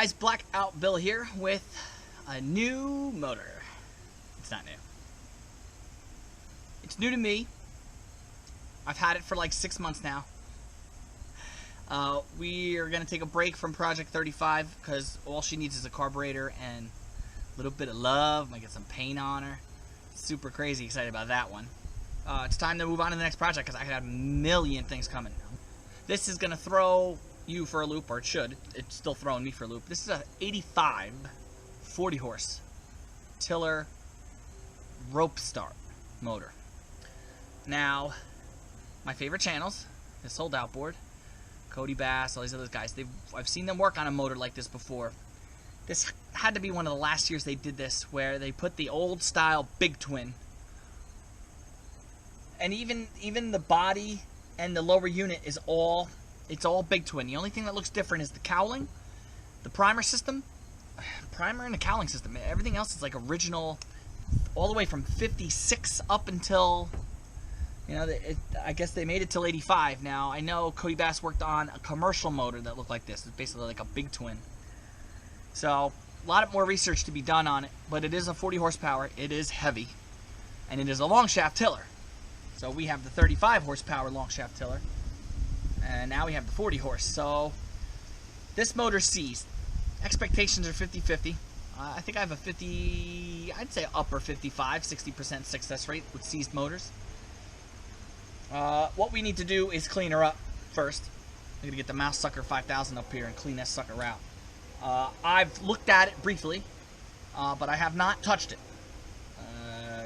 guys, Blackout Bill here with a new motor. It's not new. It's new to me. I've had it for like 6 months now. We are going to take a break from Project 35 because all she needs is a carburetor and a little bit of love. Might get some paint on her. Super crazy excited about that one. It's time to move on to the next project because I have a million things coming. This is going to throw you for a loop, or it should. It's still throwing me for a loop. This is a 85 40 horse tiller rope start motor. Now, my favorite channels, this old outboard, Cody Bass, all these other guys, I've seen them work on a motor like this before. This had to be one of the last years they did this, where they put the old style big twin, and even the body and the lower unit is all big twin. The only thing that looks different is the cowling, the primer system, and the cowling system. Everything else is like original, all the way from 56 up until, you know, I guess they made it till 85. Now, I know Cody Bass worked on a commercial motor that looked like this. It's basically like a big twin. So, a lot more research to be done on it, but it is a 40 horsepower. It is heavy, and it is a long shaft tiller. So we have the 35 horsepower long shaft tiller, and now we have the 40 horse. So this motor's seized. Expectations are 50-50. I think I have a 50, I'd say upper 55, 60% success rate with seized motors. What we need to do is clean her up first. We're going to get the Mouse Sucker 5000 up here and clean that sucker out. I've looked at it briefly, but I have not touched it.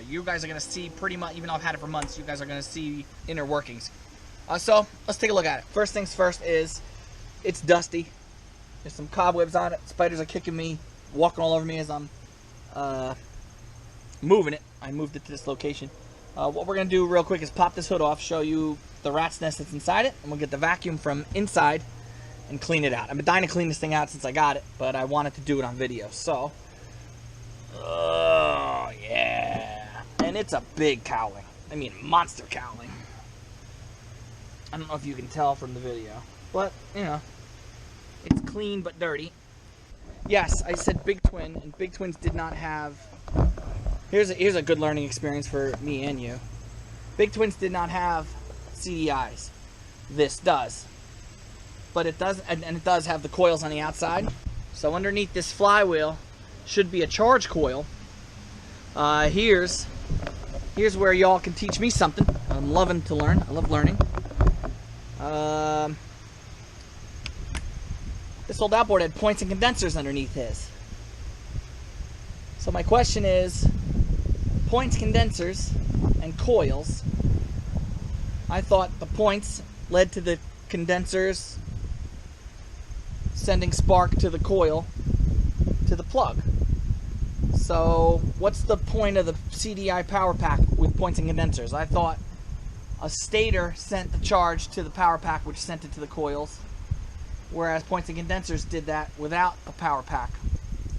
You guys are going to see pretty much, even though I've had it for months, you guys are going to see inner workings. So, let's take a look at it. First things first is, it's dusty. There's some cobwebs on it. Spiders are kicking me, walking all over me as I'm moving it. I moved it to this location. What we're going to do real quick is pop this hood off, show you the rat's nest that's inside it, and we'll get the vacuum from inside and clean it out. I've been dying to clean this thing out since I got it, but I wanted to do it on video. So, oh, yeah. And it's a big cowling. I mean, monster cowling. I don't know if you can tell from the video, but, you know, it's clean but dirty. Yes, I said big twin, and big twins did not have... Here's a good learning experience for me and you. Big twins did not have CDIs. This does. But it does, and it does have the coils on the outside. So underneath this flywheel should be a charge coil. Here's where y'all can teach me something. I'm loving to learn. I love learning. This old outboard had points and condensers underneath his. So my question is, points, condensers, and coils. I thought the points led to the condensers sending spark to the coil to the plug. So what's the point of the CDI power pack with points and condensers? I thought a stator sent the charge to the power pack, which sent it to the coils, whereas points and condensers did that without a power pack,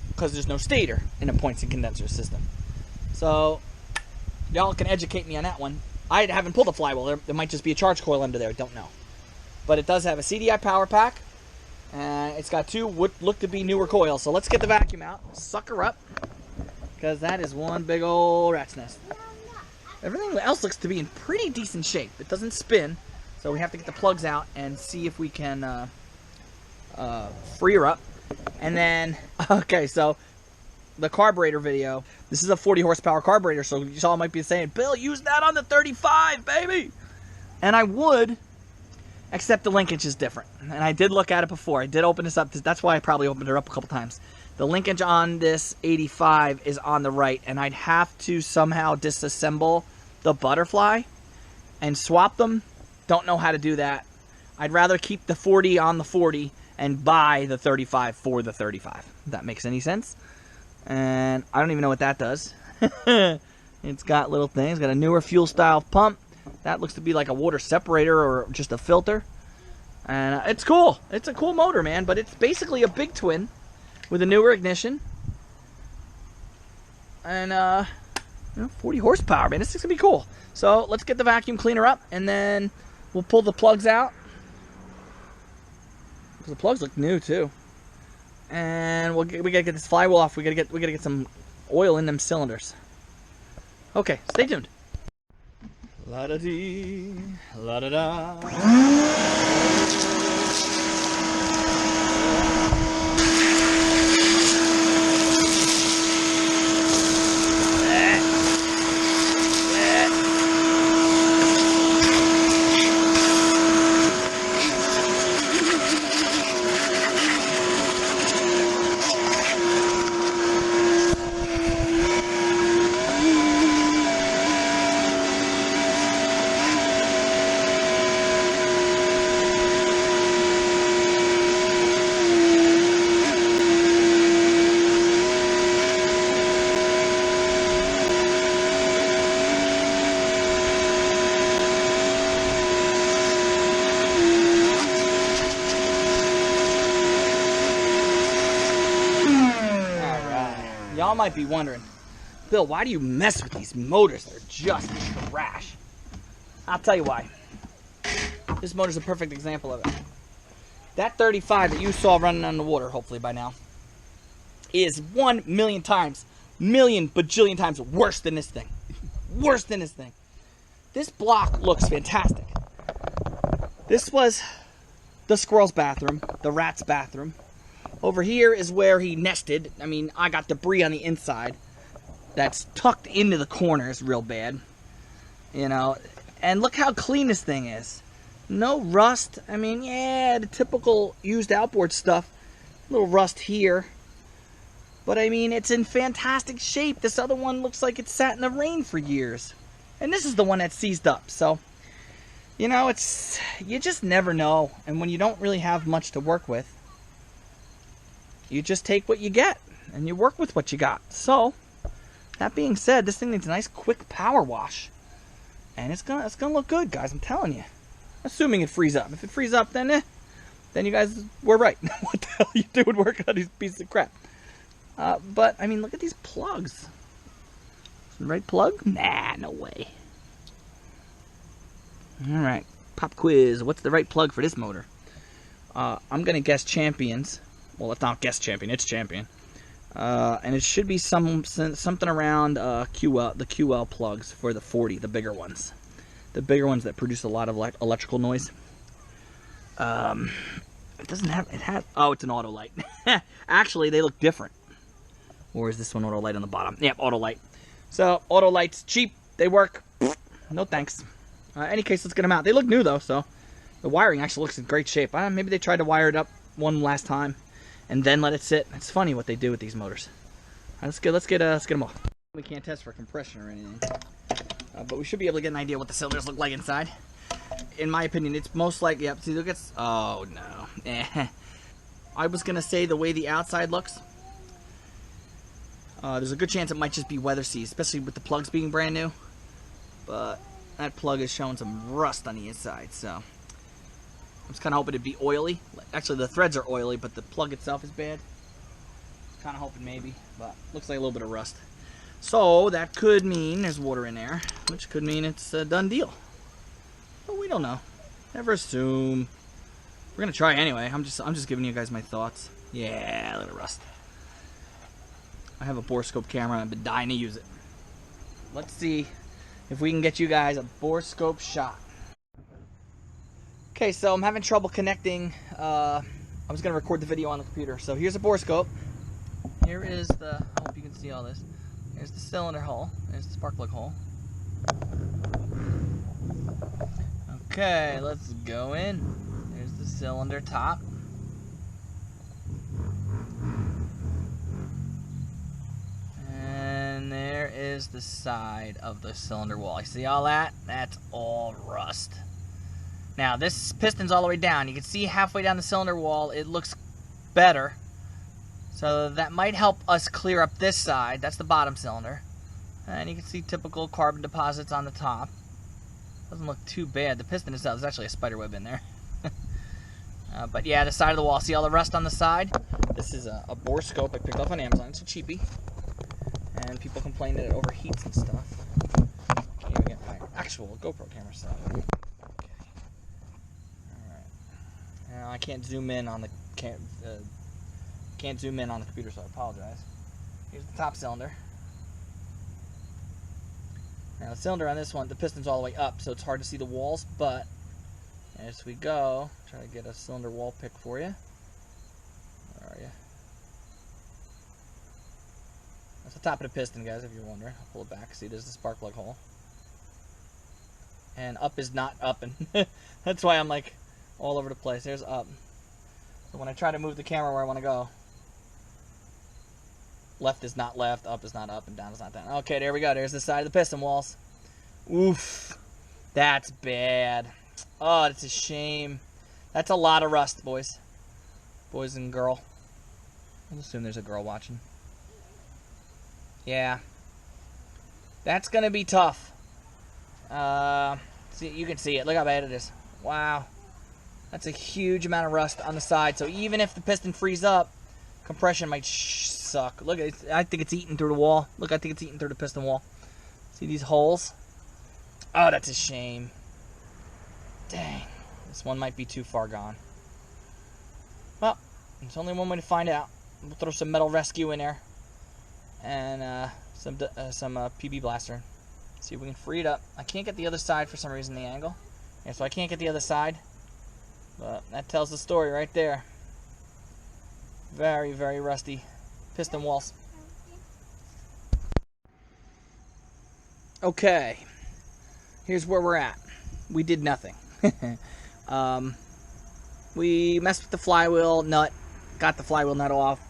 because there's no stator in a points and condenser system. So y'all can educate me on that one. I haven't pulled a flywheel. There might just be a charge coil under there. Don't know. But it does have a CDI power pack, and it's got two what look to be newer coils. So let's get the vacuum out, suck her up, because that is one big old rat's nest. Everything else looks to be in pretty decent shape. It doesn't spin, so we have to get the plugs out and see if we can free her up. And then, okay, so the carburetor video. This is a 40 horsepower carburetor, so y'all might be saying, Bill, use that on the 35, baby. And I would, except the linkage is different. And I did look at it before. I did open this up. That's why I probably opened her up a couple times. The linkage on this 85 is on the right, and I'd have to somehow disassemble the butterfly and swap them. Don't know how to do that. I'd rather keep the 40 on the 40 and buy the 35 for the 35. If that makes any sense. And I don't even know what that does. It's got little things. It's got a newer fuel style pump. That looks to be like a water separator or just a filter. And it's cool. It's a cool motor, man. But it's basically a big twin with a newer ignition. And, 40 horsepower, man. This is going to be cool. So let's get the vacuum cleaner up, and then we'll pull the plugs out. The plugs look new, too. And we gotta get this flywheel off. We gotta get some oil in them cylinders. Okay, stay tuned. La da dee, la da da. Y'all might be wondering, Bill, why do you mess with these motors? They're just trash. I'll tell you why. This motor's a perfect example of it. That 35 that you saw running on the water, hopefully by now, is 1,000,000 times, bajillion times worse than this thing. Worse than this thing. This block looks fantastic. This was the squirrel's bathroom, the rat's bathroom. Over here is where he nested. I mean, I got debris on the inside that's tucked into the corners real bad. You know, and look how clean this thing is. No rust. I mean, yeah, the typical used outboard stuff. A little rust here. But I mean, it's in fantastic shape. This other one looks like it sat in the rain for years. And this is the one that's seized up. So, you know, you just never know. And when you don't really have much to work with, you just take what you get and you work with what you got. So, that being said, this thing needs a nice quick power wash. And it's gonna look good, guys, I'm telling you. Assuming it frees up. If it frees up, then you guys were right. What the hell are you doing working on these pieces of crap? But, I mean, look at these plugs. Is the right plug? Nah, no way. Alright, pop quiz. What's the right plug for this motor? I'm gonna guess Champions. Well, it's not guess Champion, it's Champion. And it should be something around the QL plugs for the 40, the bigger ones. The bigger ones that produce a lot of electrical noise. It doesn't have, oh, it's an auto light. Actually, they look different. Or is this one auto light on the bottom? Yep, auto light. So, auto lights, cheap, they work. No thanks. Any case, let's get them out. They look new though, so the wiring actually looks in great shape. Maybe they tried to wire it up one last time and then let it sit. It's funny what they do with these motors. Let's get them off. We can't test for compression or anything, but we should be able to get an idea what the cylinders look like inside. In my opinion, it's most likely. Yep. See, look at. Oh no. I was gonna say the way the outside looks. There's a good chance it might just be weather seized, especially with the plugs being brand new. But that plug is showing some rust on the inside, so I'm just kind of hoping it'd be oily. Actually, the threads are oily, but the plug itself is bad. Kind of hoping maybe, but looks like a little bit of rust. So that could mean there's water in there, which could mean it's a done deal. But we don't know. Never assume. We're gonna try anyway. I'm just giving you guys my thoughts. Yeah, a little rust. I have a Borescope camera and I've been dying to use it. Let's see if we can get you guys a Borescope shot. Okay, so I'm having trouble connecting. I was going to record the video on the computer. So here's a Borescope. Here is the, I hope you can see all this. Here's the cylinder hole. There's the spark plug hole. Okay, let's go in. There's the cylinder top. And there is the side of the cylinder wall. You see all that? That's all rust. Now, this piston's all the way down. You can see halfway down the cylinder wall, it looks better. So that might help us clear up this side. That's the bottom cylinder. And you can see typical carbon deposits on the top. Doesn't look too bad. The piston itself, there's actually a spider web in there. But yeah, the side of the wall. See all the rust on the side? This is a Borescope I picked off on Amazon. It's a cheapie. And people complain that it overheats and stuff. Can't even get my actual GoPro camera set up. Okay. Alright. Now I can't zoom in on the Can't zoom in on the computer, so I apologize. Here's the top cylinder. Now the cylinder on this one, the piston's all the way up, so it's hard to see the walls, but as we go, try to get a cylinder wall pick for you. Where are you? That's the top of the piston, guys, if you're wondering. I'll pull it back. See, there's the spark plug hole. And up is not up, and that's why I'm like all over the place. There's up. So when I try to move the camera where I want to go, left is not left, up is not up, and down is not down. Okay, there we go. There's the side of the piston walls. Oof. That's bad. Oh, that's a shame. That's a lot of rust, boys. Boys and girl. I'll assume there's a girl watching. Yeah. That's going to be tough. See, you can see it. Look how bad it is. Wow. That's a huge amount of rust on the side. So even if the piston frees up, compression might suck. Look, I think it's eating through the wall. Look, I think it's eating through the piston wall. See these holes? Oh, that's a shame. Dang. This one might be too far gone. Well, there's only one way to find out. We'll throw some metal rescue in there. And some PB blaster. See if we can free it up. I can't get the other side for some reason, the angle. Yeah, so I can't get the other side. But that tells the story right there. Very, very rusty piston walls. Okay. Here's where we're at. We did nothing. We messed with the flywheel nut. Got the flywheel nut off.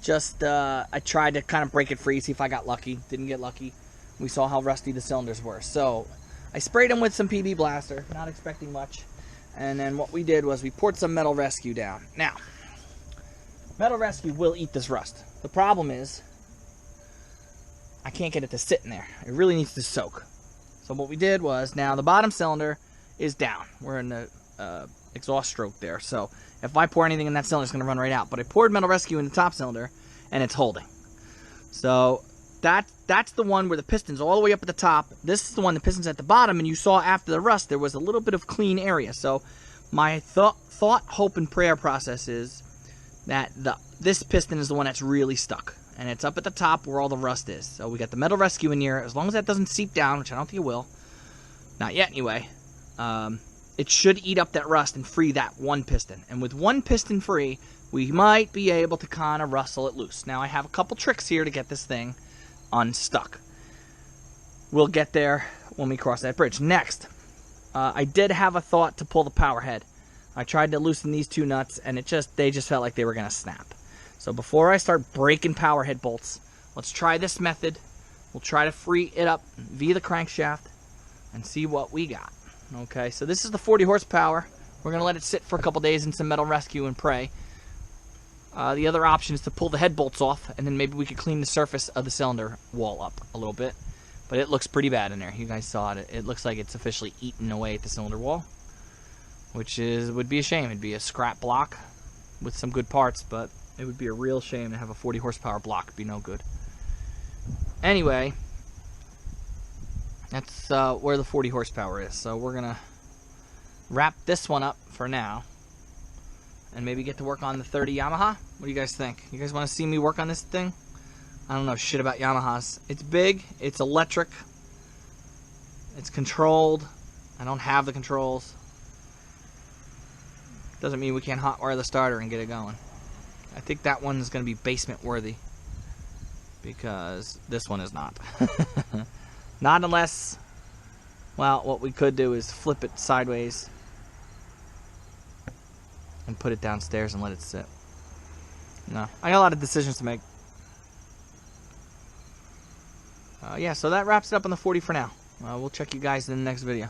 Just, I tried to kind of break it free, see if I got lucky. Didn't get lucky. We saw how rusty the cylinders were. So, I sprayed them with some PB blaster, not expecting much. And then what we did was we poured some metal rescue down. Now, metal rescue will eat this rust. The problem is, I can't get it to sit in there. It really needs to soak. So what we did was, now the bottom cylinder is down. We're in the exhaust stroke there. So if I pour anything in that cylinder, it's going to run right out. But I poured metal rescue in the top cylinder, and it's holding. So that's the one where the piston's all the way up at the top. This is the one, the piston's at the bottom, and you saw after the rust there was a little bit of clean area. So my thought, hope, and prayer process is that this piston is the one that's really stuck. And it's up at the top where all the rust is. So we got the metal rescue in here. As long as that doesn't seep down, which I don't think it will. Not yet anyway. It should eat up that rust and free that one piston. And with one piston free, we might be able to kind of rustle it loose. Now I have a couple tricks here to get this thing unstuck. We'll get there when we cross that bridge. Next, I did have a thought to pull the power head. I tried to loosen these two nuts, and they just felt like they were going to snap. So before I start breaking power head bolts, let's try this method. We'll try to free it up via the crankshaft and see what we got. Okay, so this is the 40 horsepower. We're going to let it sit for a couple days in some metal rescue and pray. The other option is to pull the head bolts off, and then maybe we could clean the surface of the cylinder wall up a little bit. But it looks pretty bad in there. You guys saw it. It looks like it's officially eaten away at the cylinder wall, which would be a shame. It'd be a scrap block with some good parts, but it would be a real shame to have a 40 horsepower block. It'd be no good. Anyway, that's where the 40 horsepower is. So we're going to wrap this one up for now and maybe get to work on the 30 Yamaha. What do you guys think? You guys want to see me work on this thing? I don't know shit about Yamahas. It's big. It's electric. It's controlled. I don't have the controls. Doesn't mean we can't hotwire the starter and get it going. I think that one's going to be basement worthy, because this one is not. Not unless, well, what we could do is flip it sideways and put it downstairs and let it sit. No, I got a lot of decisions to make. Yeah, so that wraps it up on the 40 for now. We'll check you guys in the next video.